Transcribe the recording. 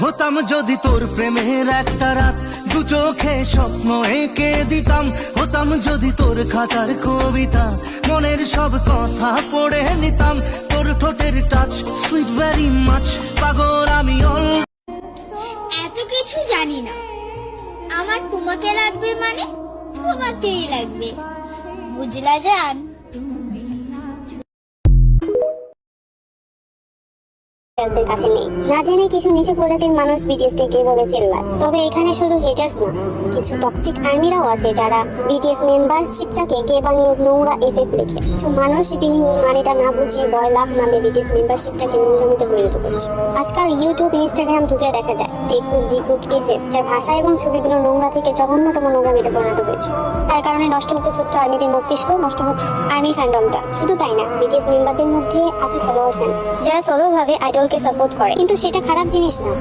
হতাম যদি তোর প্রেমের একটা রাত, দু চোখে স্বপ্ন এঁকে দিতাম। হতাম যদি তোর খাতার কবিতা, মনের সব কথা পড়ে নিতাম। তোর ঠোঁটের টাচ সুইট ভেরি মাচ, পাগল আমি অল। এত কিছু জানি না, আমার তোমাকে লাগবে মানে তোমাকেই লাগবে, বুঝলা জান? কাছে নেই, না জেনে কিছু নিচু প্রজাতির মানুষ বিটিএস কে বলে চিল্লায়। তবে এখানে শুধু হেটার্স না, কিছু টক্সিক আর্মিরাও আছে যারা বিটিএস মেম্বারশিপটাকে কে বানিয়ে নোংরা এফএফ লেখে। কিছু মানুষ মানেটা না বুঝিয়ে বয় লাভ নামে বিটিএস মেম্বারশিপটাকে নোংরামিতে পরিণত করছে। আজকাল ইউটিউব ইনস্টাগ্রাম ঢুকে দেখা যায় টেকুক জিকুক এফএফ, যার ভাষা এবং ছবিগুলো নোংরা থেকে জঘন্যতম নোংরামিতে পরিণত হয়েছে। তার কারণে নষ্ট হচ্ছে ছোট্ট আর্মিদের মস্তিষ্ক, নষ্ট হচ্ছে আর্মি ফ্যান্ডমটা। শুধু তাই না, বিটিএস মেম্বারদের মধ্যে আছে ফলোয়ার ফ্যান, যারা সোলো ভাবে আইডলকে সাপোর্ট করে, কিন্তু সেটা খারাপ জিনিস না।